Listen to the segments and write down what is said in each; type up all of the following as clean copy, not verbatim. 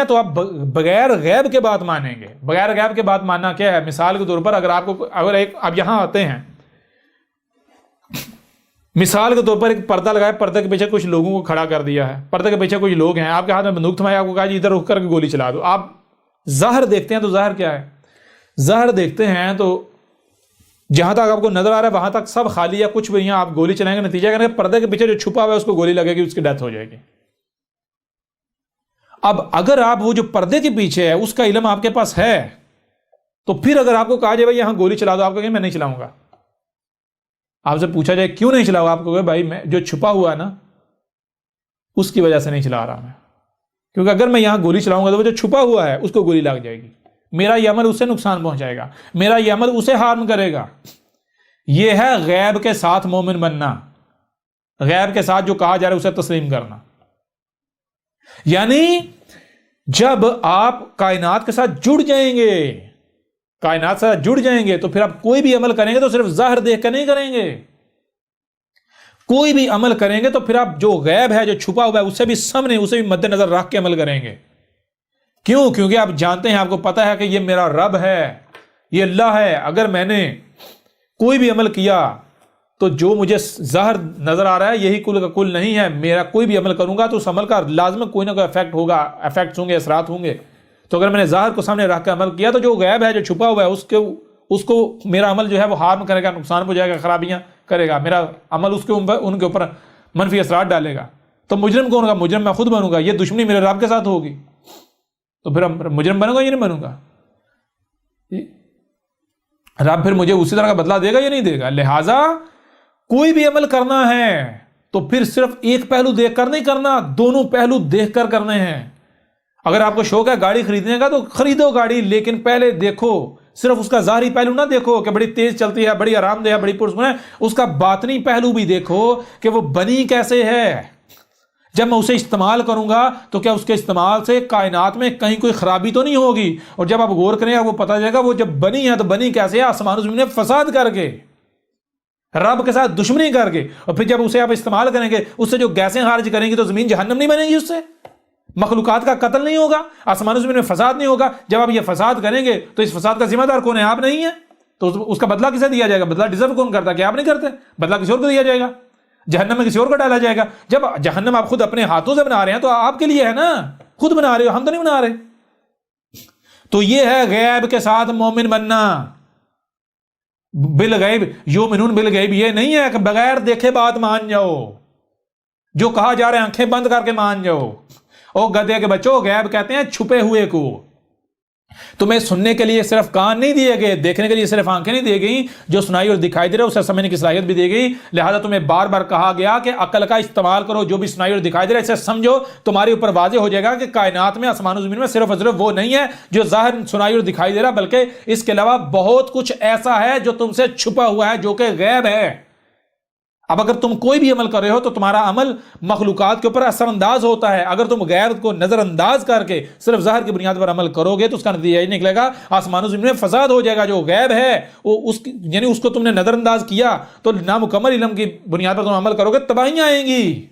تو آپ بغیر غیب کے بات مانیں گے. بغیر غیب کے بات ماننا کیا ہے؟ مثال کے طور پر اگر آپ کو اب یہاں آتے ہیں، مثال کے طور پر ایک پردہ لگایا، پردے کے پیچھے کچھ لوگوں کو کھڑا کر دیا ہے، پردے کے پیچھے کچھ لوگ ہیں، آپ کے ہاتھ میں بندوق تھمائی، آپ کو کہا جی ادھر رک کر کے گولی چلا دو. آپ ظاہر دیکھتے ہیں تو ظاہر کیا ہے؟ ظاہر دیکھتے ہیں تو جہاں تک آپ کو نظر آ رہا ہے وہاں تک سب خالی ہے، کچھ بھی نہیں ہے. آپ گولی چلائیں گے، نتیجہ کہ پردے کے پیچھے جو چھپا ہوا ہے اس کو گولی لگے گی، اس کی ڈیتھ ہو جائے گی. اب اگر آپ وہ جو پردے کے پیچھے ہے اس کا علم آپ کے پاس ہے تو پھر اگر آپ کو کہا جائے بھائی یہاں گولی چلا دو، آپ کہیں میں نہیں چلاؤں گا. آپ سے پوچھا جائے کیوں نہیں چلاؤ، آپ کو بھائی میں جو چھپا ہوا ہے نا اس کی وجہ سے نہیں چلا رہا میں، کیونکہ اگر میں یہاں گولی چلاؤں گا تو وہ جو چھپا ہوا ہے اس کو گولی لگ جائے گی، میرا یہ عمل اسے نقصان پہنچائے گا، میرا یہ عمل اسے ہارم کرے گا. یہ ہے غیب کے ساتھ مومن بننا، غیب کے ساتھ جو کہا جا رہا ہے اسے تسلیم کرنا. یعنی جب آپ کائنات کے ساتھ جڑ جائیں گے، کائنات سے جڑ جائیں گے تو پھر آپ کوئی بھی عمل کریں گے تو صرف ظاہر دیکھ کر نہیں کریں گے. کوئی بھی عمل کریں گے تو پھر آپ جو غیب ہے، جو چھپا ہوا ہے، اسے بھی سامنے، اسے بھی مد نظر رکھ کے عمل کریں گے. کیوں؟ کیونکہ آپ جانتے ہیں، آپ کو پتا ہے کہ یہ میرا رب ہے، یہ اللہ ہے. اگر میں نے کوئی بھی عمل کیا تو جو مجھے ظاہر نظر آ رہا ہے یہی کل کا کل نہیں ہے. میرا کوئی بھی عمل کروں گا تو اس عمل کا لازم کوئی نہ کوئی افیکٹ ہوگا، افیکٹس ہوں گے، اثرات ہوں گے. تو اگر میں نے ظاہر کو سامنے رکھ کے عمل کیا تو جو غیب ہے، جو چھپا ہوا ہے، اس کو میرا عمل جو ہے وہ ہارم کرے گا، نقصان پہنچائے گا، خرابیاں کرے گا. میرا عمل ان کے اوپر منفی اثرات ڈالے گا. تو مجرم کون ہوگا؟ مجرم میں خود بنوں گا. یہ دشمنی میرے رب کے ساتھ ہوگی تو پھر مجرم بنوں گا یا نہیں بنوں گا؟ رب پھر مجھے اسی طرح کا بدلہ دے گا یا نہیں دے گا؟ لہٰذا کوئی بھی عمل کرنا ہے تو پھر صرف ایک پہلو دیکھ کر نہیں کرنا، دونوں پہلو دیکھ کر کرنے ہیں. اگر آپ کو شوق ہے گاڑی خریدنے کا تو خریدو گاڑی، لیکن پہلے دیکھو، صرف اس کا ظاہری پہلو نہ دیکھو کہ بڑی تیز چلتی ہے، بڑی آرام دہ ہے، بڑی پرسکون ہے. اس کا باطنی پہلو بھی دیکھو کہ وہ بنی کیسے ہے. جب میں اسے استعمال کروں گا تو کیا اس کے استعمال سے کائنات میں کہیں کوئی خرابی تو نہیں ہوگی. اور جب آپ غور کریں آپ کو پتا چلے گا وہ جب بنی ہے تو بنی کیسے ہے؟ آسمان و زمین میں فساد کر کے، رب کے ساتھ دشمنی کر کے. اور پھر جب اسے آپ استعمال کریں گے، اس سے جو گیسیں خارج کریں گے تو زمین جہنم نہیں بنے گی، اس سے مخلوقات کا قتل نہیں ہوگا، آسمان و زمین میں فساد نہیں ہوگا. جب آپ یہ فساد کریں گے تو اس فساد کا ذمہ دار کون ہے؟ آپ نہیں ہیں. تو اس کا بدلہ کسے دیا جائے گا؟ بدلہ ڈیزرو کون کرتا ہے؟ کہ آپ نہیں کرتے. بدلہ کسی اور کو دیا جائے گا، جہنم میں کسی اور کو ڈالا جائے گا. جب جہنم آپ خود اپنے ہاتھوں سے بنا رہے ہیں تو آپ کے لیے ہے نا، خود بنا رہے ہو، ہم تو نہیں بنا رہے. تو یہ ہے غیب کے ساتھ مومن بننا. بالغیب یؤمنون بالغیب، یہ نہیں ہے کہ بغیر دیکھے بات مان جاؤ، جو کہا جا رہا ہے آنکھیں بند کر کے مان جاؤ. او گدھے کے بچوں، غیب کہتے ہیں چھپے ہوئے کو. تمہیں سننے کے لیے صرف کان نہیں دیے گئے، دیکھنے کے لیے صرف آنکھیں نہیں دی گئی، جو سنائی اور دکھائی دے رہا ہے اسے سمجھنے کی صلاحیت بھی دی گئی. لہذا تمہیں بار بار کہا گیا کہ عقل کا استعمال کرو، جو بھی سنائی اور دکھائی دے رہا ہے اسے سمجھو. تمہارے اوپر واضح ہو جائے گا کہ کائنات میں، آسمان و زمین میں صرف اور صرف وہ نہیں ہے جو ظاہر سنائی اور دکھائی دے رہا، بلکہ اس کے علاوہ بہت کچھ ایسا ہے جو تم سے چھپا ہوا ہے، جو کہ غیب ہے. اب اگر تم کوئی بھی عمل کر رہے ہو تو تمہارا عمل مخلوقات کے اوپر اثر انداز ہوتا ہے. اگر تم غیب کو نظر انداز کر کے صرف ظاہر کی بنیاد پر عمل کرو گے تو اس کا نتیجہ یہ نکلے گا آسمان و زمین میں فساد ہو جائے گا. جو غیب ہے یعنی اس کو تم نے نظر انداز کیا تو نامکمل علم کی بنیاد پر تم عمل کرو گے، تباہیاں آئیں گی.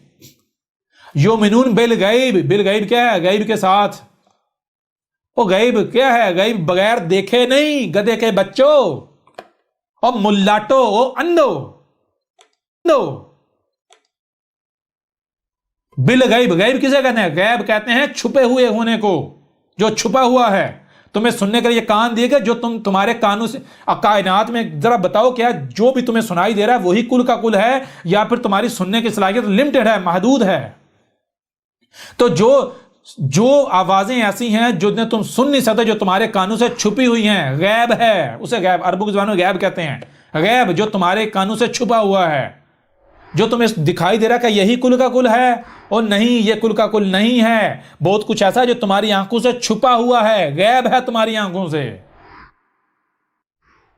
یؤمنون بالغیب، بالغیب کیا ہے؟ غیب کے ساتھ. وہ غیب کیا ہے؟ غیب بغیر دیکھے نہیں، گدھے کے بچوں اور ملاٹو، اندھو. بالغیب، غیب کسے کہتے ہیں؟ غیب کہتے ہیں چھپے ہوئے ہونے کو، جو چھپا ہوا ہے. تمہیں سننے کے لیے کان دیے گئے، جو تمہارے کانوں سے کائنات میں ذرا بتاؤ کیا جو بھی تمہیں سنائی دے رہا ہے وہی کل کا کل ہے، یا پھر تمہاری سننے کی صلاحیت لمیٹڈ ہے، محدود ہے. تو جو آوازیں ایسی ہیں جو تم سن نہیں سکتے، جو تمہارے کانوں سے چھپی ہوئی ہیں، غیب ہے. اسے غیب عربوں کی زبان میں غیب کہتے ہیں. غیب جو تمہارے کانوں سے چھپا ہوا ہے، جو تمہیں دکھائی دے رہا کہ یہی کل کا کل ہے، اور نہیں، یہ کل کا کل نہیں ہے. بہت کچھ ایسا ہے جو تمہاری آنکھوں سے چھپا ہوا ہے، غیب ہے تمہاری آنکھوں سے.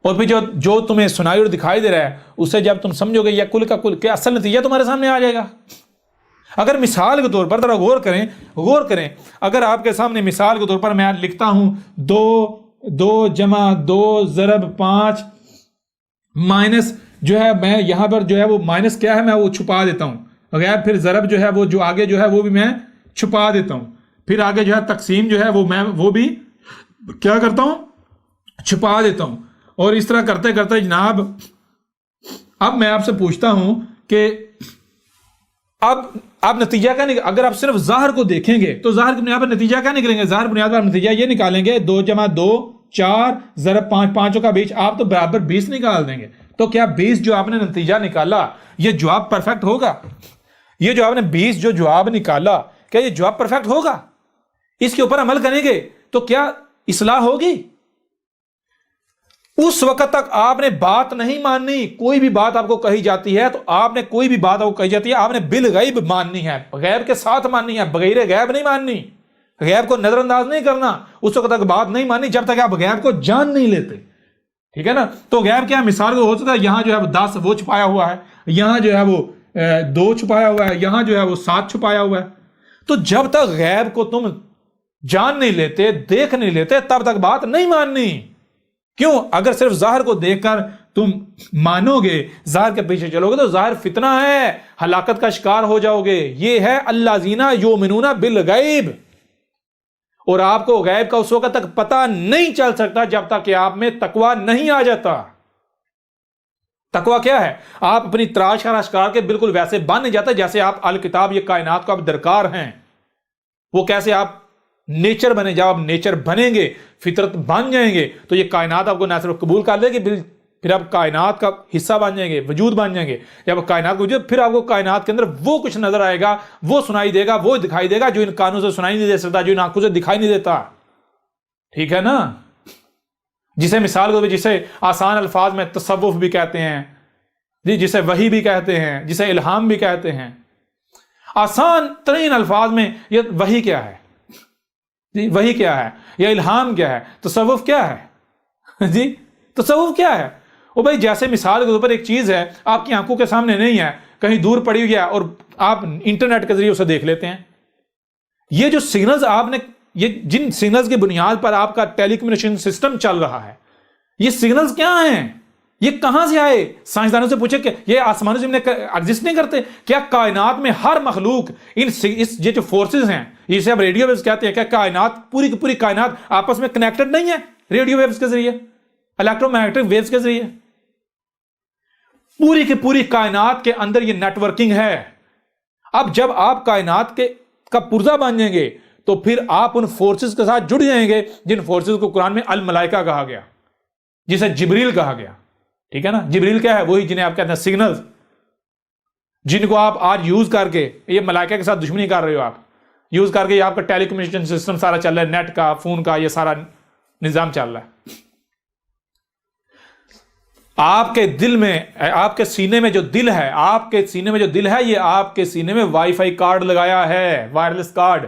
اور پھر جو تمہیں سنائی اور دکھائی دے رہا ہے اسے جب تم سمجھو گے یہ کل کا کل، کہ اصل نتیجہ تمہارے سامنے آ جائے گا. اگر مثال کے طور پر ذرا غور کریں، اگر آپ کے سامنے مثال کے طور پر میں لکھتا ہوں 2 جمع 2 ضرب 5 مائنس جو ہے، میں یہاں پر جو ہے وہ مائنس کیا ہے میں وہ چھپا دیتا ہوں. غیب پھر ضرب جو ہے وہ جو آگے جو ہے وہ بھی میں چھپا دیتا ہوں. پھر آگے جو ہے تقسیم جو ہے وہ میں وہ بھی کیا کرتا ہوں، چھپا دیتا ہوں. اور اس طرح کرتے کرتے جناب اب میں آپ سے پوچھتا ہوں کہ اب آپ نتیجہ کیا نکلے؟ اگر آپ صرف ظاہر کو دیکھیں گے تو ظاہر کی بنیاد پر نتیجہ کیا نکلیں گے؟ ظاہر بنیاد پر نتیجہ یہ نکالیں گے 2 + 2 4 ضرب 5 پانچوں کا بیچ آپ تو برابر 20 نکال دیں گے. تو کیا 20 جو آپ نے نتیجہ نکالا یہ جواب پرفیکٹ ہوگا؟ یہ جو آپ نے 20 جو جواب نکالا کیا یہ جواب پرفیکٹ ہوگا؟ اس کے اوپر عمل کریں گے تو کیا اصلاح ہوگی؟ اس وقت تک آپ نے بات نہیں ماننی. کوئی بھی بات آپ کو کہی جاتی ہے تو آپ نے کوئی بھی بات آپ کو کہی جاتی ہے آپ نے بالغیب ماننی ہے، غیب کے ساتھ ماننی ہے، بغیر غیب نہیں ماننی. غیب کو نظر انداز نہیں کرنا. اس وقت تک بات نہیں ماننی جب تک آپ غیب کو جان نہیں لیتے. ٹھیک ہے نا؟ تو غیب کیا مثال کو ہو سکتا ہے یہاں جو ہے وہ 10 وہ چھپایا ہوا ہے، یہاں جو ہے وہ 2 چھپایا ہوا ہے، یہاں جو ہے وہ 7 چھپایا ہوا ہے. تو جب تک غیب کو تم جان نہیں لیتے، دیکھ نہیں لیتے، تب تک بات نہیں ماننی. کیوں؟ اگر صرف ظاہر کو دیکھ کر تم مانو گے، ظاہر کے پیچھے چلو گے تو ظاہر فتنہ ہے، ہلاکت کا شکار ہو جاؤ گے. یہ ہے الذین یؤمنون بالغیب. اور آپ کو غیب کا اس وقت تک پتہ نہیں چل سکتا جب تک کہ آپ میں تقوی نہیں آ جاتا. تقوی کیا ہے؟ آپ اپنی تراش کا اشکار کے بالکل ویسے بن نہیں جاتا جیسے آپ الکتاب یہ کائنات کو آپ درکار ہیں. وہ کیسے آپ نیچر بنے، جب آپ نیچر بنیں گے، فطرت بن جائیں گے تو یہ کائنات آپ کو نہ صرف قبول کر لے گی، پھر آپ کائنات کا حصہ بن جائیں گے، وجود بن جائیں گے. جب کائنات کو وجود، پھر آپ کو کائنات کے اندر وہ کچھ نظر آئے گا، وہ سنائی دے گا، وہ دکھائی دے گا جو ان کانوں سے سنائی نہیں دے سکتا، جو ان آنکھوں سے دکھائی نہیں دیتا. ٹھیک ہے نا؟ جسے مثال کو جسے آسان الفاظ میں تصوف بھی کہتے ہیں جی، جسے وحی بھی کہتے ہیں، جسے الہام بھی کہتے ہیں. آسان ترین الفاظ میں یہ وحی کیا ہے جی؟ وحی کیا ہے یا الہام کیا ہے؟ تصوف کیا ہے جی؟ تصوف کیا ہے؟ وہ بھائی جیسے مثال کے اوپر ایک چیز ہے آپ کی آنکھوں کے سامنے نہیں ہے، کہیں دور پڑی ہوئی ہے اور آپ انٹرنیٹ کے ذریعے اسے دیکھ لیتے ہیں. یہ جو سگنلز آپ نے، یہ جن سگنلز کی بنیاد پر آپ کا ٹیلی کمیونیکیشن سسٹم چل رہا ہے، یہ سگنلز کیا ہیں؟ یہ کہاں سے آئے؟ سائنسدانوں سے پوچھے کہ یہ آسمانی زمین ایگزسٹ نہیں کرتے کیا؟ کائنات میں ہر مخلوق یہ جو فورسز ہیں، جسے اب ریڈیو ویوز کہتے ہیں، کیا کائنات پوری کی پوری کائنات آپس میں کنیکٹڈ نہیں ہے ریڈیو ویوز کے ذریعے، الیکٹرو میگنیٹک ویوز کے ذریعے؟ پوری کی پوری کائنات کے اندر یہ نیٹ ورکنگ ہے. اب جب آپ کائنات کا پرزہ بن جائیں گے تو پھر آپ ان فورسز کے ساتھ جڑ جائیں گے جن فورسز کو قرآن میں الملائکہ کہا گیا، جسے جبریل کہا گیا. ٹھیک ہے نا؟ جبریل کیا ہے؟ وہی جنہیں آپ کہتے ہیں سگنلز، جن کو آپ آج یوز کر کے یہ ملائکہ کے ساتھ دشمنی کر رہے ہو. آپ یوز کر کے یہ آپ کا ٹیلی کمیونیکیشن سسٹم سارا چل رہا ہے، نیٹ کا، فون کا، یہ سارا نظام چل رہا ہے. آپ کے دل میں، آپ کے سینے میں جو دل ہے، آپ کے سینے میں جو دل ہے، یہ آپ کے سینے میں وائی فائی کارڈ لگایا ہے، وائرلیس کارڈ.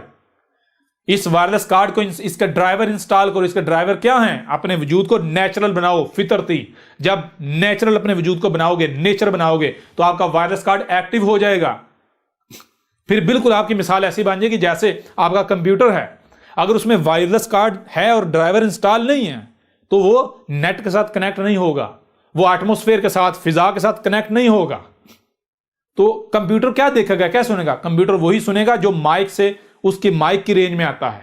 اس وائرلیس کارڈ کو، اس کا ڈرائیور انسٹال کرو. اس کے ڈرائیور کیا ہیں؟ اپنے وجود کو نیچرل بناؤ، فطرتی. جب نیچرل اپنے وجود کو بناؤ گے، نیچر بناؤ گے تو آپ کا وائرلیس کارڈ ایکٹیو ہو جائے گا. پھر بالکل آپ کی مثال ایسی بن جائے گی جیسے آپ کا کمپیوٹر ہے، اگر اس میں وائرلیس کارڈ ہے اور ڈرائیور انسٹال نہیں ہے تو وہ نیٹ کے ساتھ کنیکٹ نہیں ہوگا، وہ ایٹموسفیئر کے ساتھ، فضا کے ساتھ کنیکٹ نہیں ہوگا. تو کمپیوٹر کیا دیکھے گا، کیا سنے گا؟ کمپیوٹر وہی سنے گا جو مائک سے، اس کی مائک کی رینج میں آتا ہے.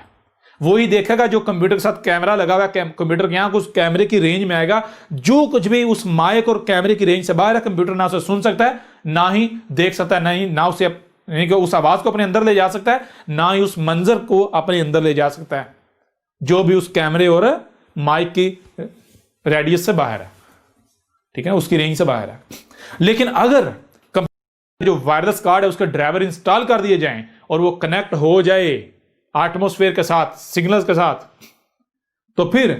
وہی دیکھے گا جو کمپیوٹر کے ساتھ کیمرہ لگا ہوا ہے، کمپیوٹر کے یہاں اس کیمرے کی رینج میں آئے گا. جو کچھ بھی اس مائک اور کیمرے کی رینج سے باہر ہے، کمپیوٹر نہ اسے سن سکتا ہے، نہ ہی دیکھ سکتا ہے، نہ اسے یعنی کہ اس آواز کو اپنے اندر لے جا سکتا ہے، نہ ہی اس منظر کو اپنے اندر لے جا سکتا ہے جو بھی اس کیمرے اور مائک کی ریڈیس سے باہر ہے. ٹھیک ہے، اس کی رینج سے باہر ہے. لیکن اگر جو وائرلیس کارڈ ہے اس کے ڈرائیور انسٹال کر دیے جائیں اور وہ کنیکٹ ہو جائے ایٹموسفیئر کے ساتھ، سگنلز کے ساتھ، تو پھر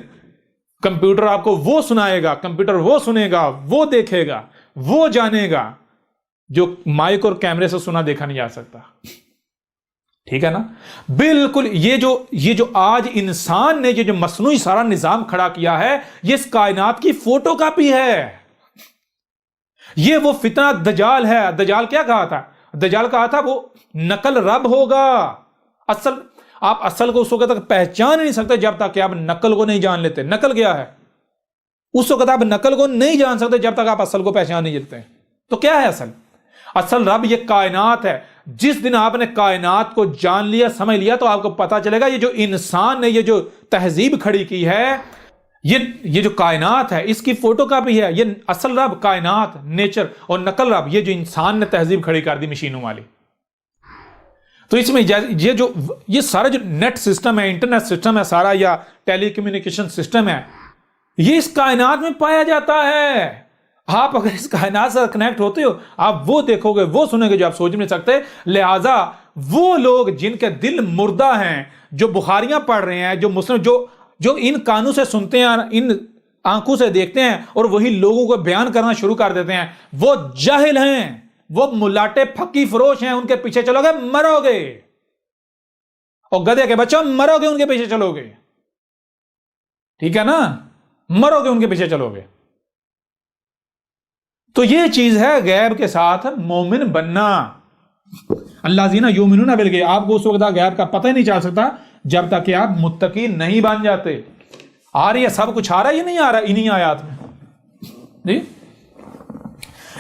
کمپیوٹر آپ کو وہ سنائے گا، کمپیوٹر وہ سنے گا، وہ دیکھے گا، وہ جانے گا جو مائک اور کیمرے سے سنا دیکھا نہیں جا سکتا. ٹھیک ہے نا؟ بالکل. یہ جو آج انسان نے یہ جو مصنوعی سارا نظام کھڑا کیا ہے، یہ اس کائنات کی فوٹو کاپی ہے. یہ وہ فتنہ دجال ہے. دجال کیا کہا تھا؟ دجال کہا تھا وہ نقل رب ہوگا. آپ اصل کو اس وقت تک پہچان نہیں سکتے جب تک کہ آپ نقل کو نہیں جان لیتے. نقل کیا ہے؟ اس وقت آپ نقل کو نہیں جان سکتے جب تک آپ اصل کو پہچان نہیں لیتے. تو کیا ہے اصل؟ اصل رب یہ کائنات ہے. جس دن آپ نے کائنات کو جان لیا سمجھ لیا تو آپ کو پتا چلے گا یہ جو انسان نے یہ جو تہذیب کھڑی کی ہے یہ جو کائنات ہے اس کی فوٹو کاپی ہے. یہ اصل رب کائنات نیچر اور نقل رب یہ جو انسان نے تہذیب کھڑی کر دی مشینوں والی. تو اس میں یہ سارا جو نیٹ سسٹم ہے انٹرنیٹ سسٹم ہے سارا یا ٹیلی کمیونیکیشن سسٹم ہے یہ اس کائنات میں پایا جاتا ہے. آپ اگر اس کائنات سے کنیکٹ ہوتے ہو آپ وہ دیکھو گے وہ سنیں گے جو آپ سوچ نہیں سکتے. لہذا وہ لوگ جن کے دل مردہ ہیں جو بخاریاں پڑھ رہے ہیں جو مسلم جو ان کانوں سے سنتے ہیں ان آنکھوں سے دیکھتے ہیں اور وہی لوگوں کو بیان کرنا شروع کر دیتے ہیں وہ جاہل ہیں وہ ملاٹے پھکی فروش ہیں. ان کے پیچھے چلو گے مرو گے اور گدھے کے بچوں مرو گے ان کے پیچھے چلو گے. ٹھیک ہے نا مرو گے ان کے پیچھے چلو گے. تو یہ چیز ہے غیب کے ساتھ مومن بننا. اللہ زینا یومنون بالغیب آپ کو اس وقت غیب کا پتہ ہی نہیں چل سکتا جب تک کہ آپ متقی نہیں بن جاتے. آ رہی ہے سب کچھ آ رہا ہے یہ نہیں آ رہا انہی آیات میں جی.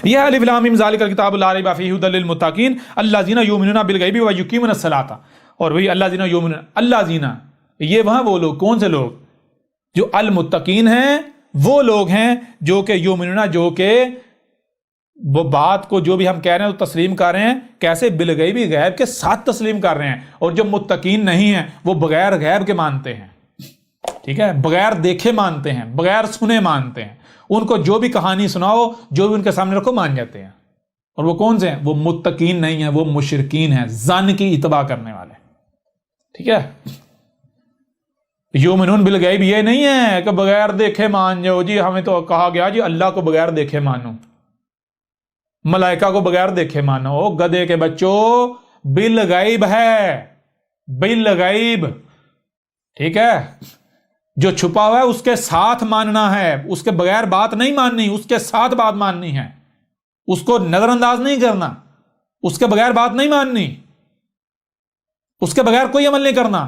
یہ الف لام میم ذالک الکتاب لا ریب فیہ ھدی للمتقین الذین یؤمنون بالغیب ویقیمون الصلاۃ. اور وہی الذین یؤمنون الذین یہ وہاں وہ لوگ کون سے لوگ جو المتقین ہیں وہ لوگ ہیں جو کہ یؤمنون جو کہ وہ بات کو جو بھی ہم کہہ رہے ہیں وہ تسلیم کر رہے ہیں کیسے بالغیب غیب کے ساتھ تسلیم کر رہے ہیں. اور جو متقین نہیں ہیں وہ بغیر غیب کے مانتے ہیں. ٹھیک ہے بغیر دیکھے مانتے ہیں بغیر سنے مانتے ہیں. ان کو جو بھی کہانی سناؤ جو بھی ان کے سامنے رکھو مان جاتے ہیں. اور وہ کون سے ہیں وہ متقین نہیں ہیں وہ مشرکین ہیں ظن کی اتباع کرنے والے. ٹھیک ہے یؤمنون بالغیب یہ نہیں ہے کہ بغیر دیکھے مان جاؤ جی ہمیں تو کہا گیا جی اللہ کو بغیر دیکھے مانو ملائکہ کو بغیر دیکھے مانو. گدھے کے بچوں بالغیب ہے بالغیب. ٹھیک ہے جو چھپا ہوا ہے اس کے ساتھ ماننا ہے اس کے بغیر بات نہیں ماننی اس کے ساتھ بات ماننی ہے. اس کو نظر انداز نہیں کرنا اس کے بغیر بات نہیں ماننی اس کے بغیر کوئی عمل نہیں کرنا.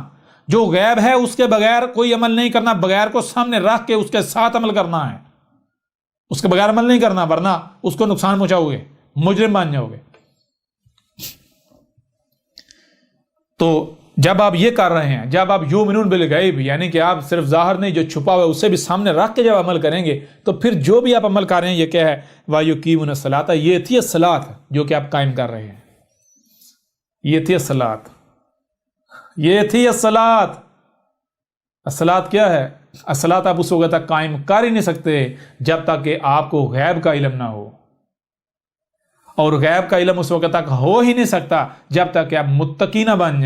جو غیب ہے اس کے بغیر کوئی عمل نہیں کرنا بغیر کو سامنے رکھ کے اس کے ساتھ عمل کرنا ہے. اس کے بغیر عمل نہیں کرنا ورنہ اس کو نقصان پہنچاؤ گے مجرم بن جاؤ گے. تو جب آپ یہ کر رہے ہیں جب آپ یؤمنون بالغیب یعنی کہ آپ صرف ظاہر نہیں جو چھپا ہوا ہے اسے بھی سامنے رکھ کے جب عمل کریں گے تو پھر جو بھی آپ عمل کر رہے ہیں یہ کیا ہے وَيُقِيمُونَ الصَّلَاةَ یہ تھی الصلاۃ جو کہ آپ قائم کر رہے ہیں. یہ تھی الصلاۃ یہ تھی الصلاۃ. الصلاۃ کیا ہے الصلاۃ آپ اس وقت تک قائم کر ہی نہیں سکتے جب تک کہ آپ کو غیب کا علم نہ ہو. اور غیب کا علم اس وقت تک ہو ہی نہیں سکتا جب تک کہ آپ متقی نہ بن جائیں.